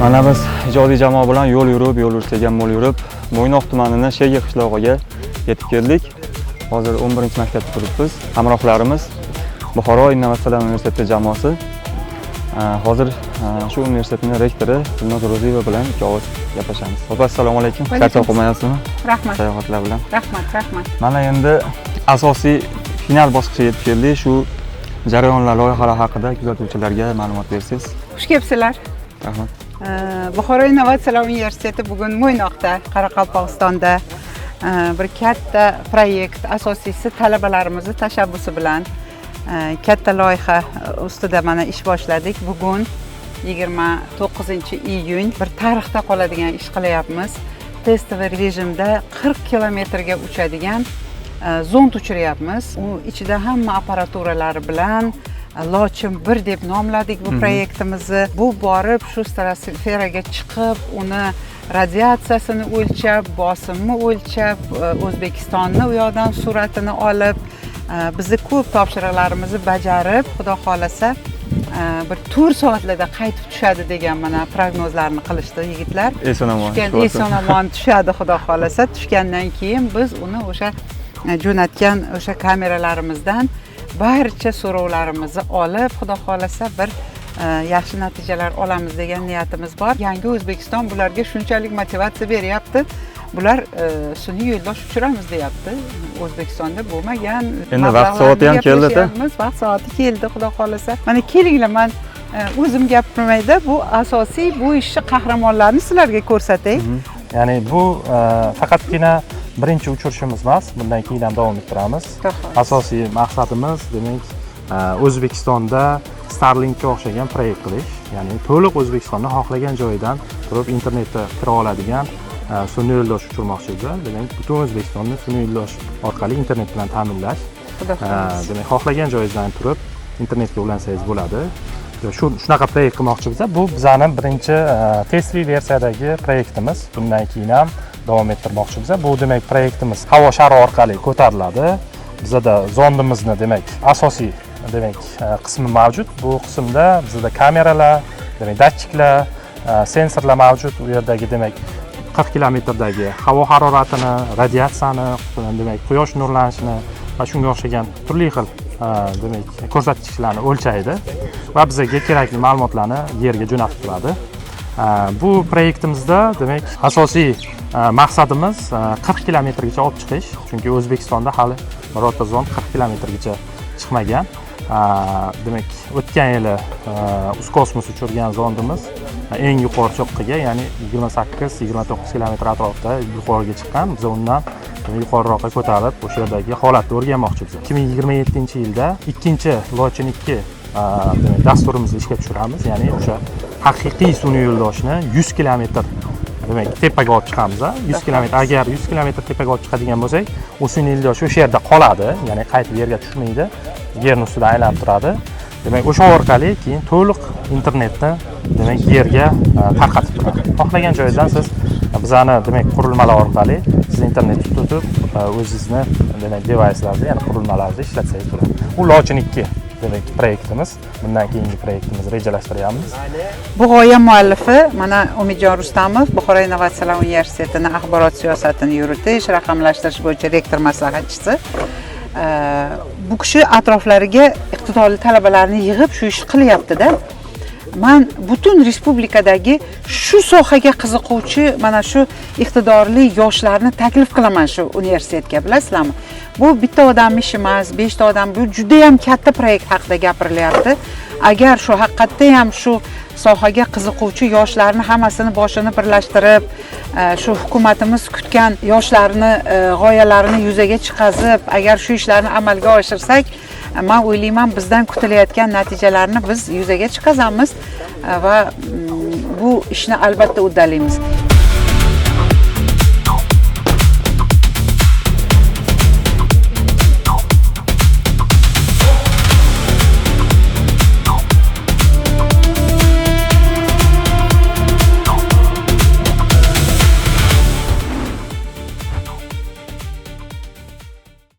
Mana biz ijodiy jamoa bilan yo'l yursa mo'l yurib, Mo'ynoq tumanining Shegi qishlog'iga yetib keldik. Hozir 11-maktabda turibmiz. Hamrohlarimiz Buxoro Innovatsion universiteti jamoasi. Hozir shu universitetning rektori Dilnoz Ro'ziyeva bilan ikkovimiz gaplashamiz. Opa, assalomu alaykum. Charchoq qilmayapsizmi? Rahmat. Sayohatlar bilan. Rahmat. Mana endi asosiy final bosqichiga yetib keldik. Shu jarayonlar, loyihalar haqida kuzatuvchilarga ma'lumot bersangiz. Xush kelibsizlar. Rahmat. Buxoro Innovatsion universiteti bugun Mo'ynoqda, Qoraqalpog'istonda bir katta proyekt, asosiysi talabalarimiz tashabbusi bilan katta loyiha ustida mana ish boshladik. Bugun 29-iyun bir tarixda qoladigan ish qilyapmiz. Testoviy rejimda 40 kilometrga uchadigan zond uchiryapmiz. U ichida hamma apparaturalari bilan Lochin 1 deb nomladik bu proyektimizni. Bu borib shu stratosferaga chiqib, uni radiatsiyasini o'lchab, bosimni o'lchab, O'zbekistonni u yoqdan suratini olib, bizni ko'p topshiriqlarimizni bajarib, xudo xolasa bir 4 soatlarda qaytib tushadi degan mana prognozlarni qilishdi yigitlar. Eson-omon tushadi xudo xolasa. Tushgandan keyin biz uni o'sha jo'natgan o'sha kameralarimizdan barcha so'rovlarimizni olib, xudo xolasa bir yaxshi natijalar olamiz degan niyatimiz bor. Yangi O'zbekiston bularga shunchalik motivatsiya beryapti. Bular sun'iy yo'ldosh uchiramiz deyapti. O'zbekistonda bo'lmagan. Endi vaqt soati ham keldi-da. Vaqt soati keldi, xudo xolasa. Mana kelinglar, men o'zim gapirmayda, bu asosiy bu ishni qahramonlarini sizlarga ko'rsatay. Ya'ni bu faqatgina birinchi uchirishimiz emas, bundan keyin ham davom ettiramiz. Asosiy maqsadimiz demak O'zbekistonda Starlinkga o'xshagan proyekt qilish, ya'ni to'liq O'zbekistonni xohlagan joyidan turib internetga kira oladigan sun'iy yo'ldosh uchirmoqchimiz. Demak, butun O'zbekistonni sun'iy yo'ldosh orqali internet bilan ta'minlash. Demak, xohlagan joyingizdan turib internetga ulansangiz bo'ladi. Shunaqa proyekt qilmoqchimiz. Bu bizning birinchi testli versiyadagi proyektimiz. Bundan keyin ham davom ettirmoqchimiz. Bu demak proyektimiz havo shari orqali ko'tariladi. Bizda zondimizni demak asosiy demak qismi mavjud. Bu qismda bizda kameralar, demak datchiklar, sensorlar mavjud. U yerdagi demak 40 kilometrdagi havo haroratini, radiatsiyani, demak quyosh nurlanishini va shunga o'xshagan turli xil demak ko'rsatkichlarni o'lchaydi va bizga kerakli ma'lumotlarni yerga jo'natib turadi. Bu proyektimizda demak asosiy maqsadimiz 40 kilometrgacha olib chiqish. Chunki O'zbekistonda hali birorta zond 40 kilometrgacha chiqmagan. Demak, o'tgan yili Uskosmos uchirgan zondimiz eng yuqori cho'qqiga, ya'ni 28-29 kilometr atrofida yuqoriga chiqqan. Biz undan yuqoriroqqa ko'tarib, o'sha yerdagi holatni o'rganmoqchimiz. 2027-yilda ikkinchi Lochin 2 demak dasturimizni ishga tushiramiz. Ya'ni o'sha haqiqiy sun'iy yo'ldoshni 100 kilometr demak tepaga olib chiqamiz. 100 kilometr, agar 100 kilometr tepaga olib chiqadigan bo'lsak, u sun'iy yo'ldosh o'sha yerda qoladi, ya'ni qaytib yerga tushmaydi, yer ustida aylanib turadi. Demak, o'sha orqali keyin to'liq internetni demak yerga tarqatib turadi. Xohlagan joydan siz bizani demak qurilmalar orqali siz internetni tutib, o'zingizni demak device'larda, ya'ni qurilmalarda ishlatsangiz bo'ladi. U Lochin 2 demak proyektimiz. Bundan keyingi proyektimizni rejalashtiryapmiz. Bu g'oya muallifi mana Umidjon Rustamov, Buxoro Innovatsion universitetining axborot siyosatini yuritish, raqamlashtirish bo'yicha rektor maslahatchisi. Bu kishi atroflariga iqtidorli talabalarni yig'ib shu ishni qilyapti-da. Men butun respublikadagi shu sohaga qiziquvchi mana shu iqtidorli yoshlarni taklif qilaman shu universitetga, bilasizlarmi? Bu bitta odam ishi emas, 5 ta odam, bu juda ham katta proyekt haqida gapirilyapti. Agar shu haqiqatda ham shu sohaga qiziquvchi yoshlarni hammasini boshini birlashtirib, shu hukumatimiz kutgan yoshlarni g'oyalarini yuzaga chiqazib, agar shu ishlarni amalga oshirsak, men o'ylayman bizdan kutilayotgan natijalarni biz yuzaga chiqazamiz va bu ishni albatta uddalaymiz.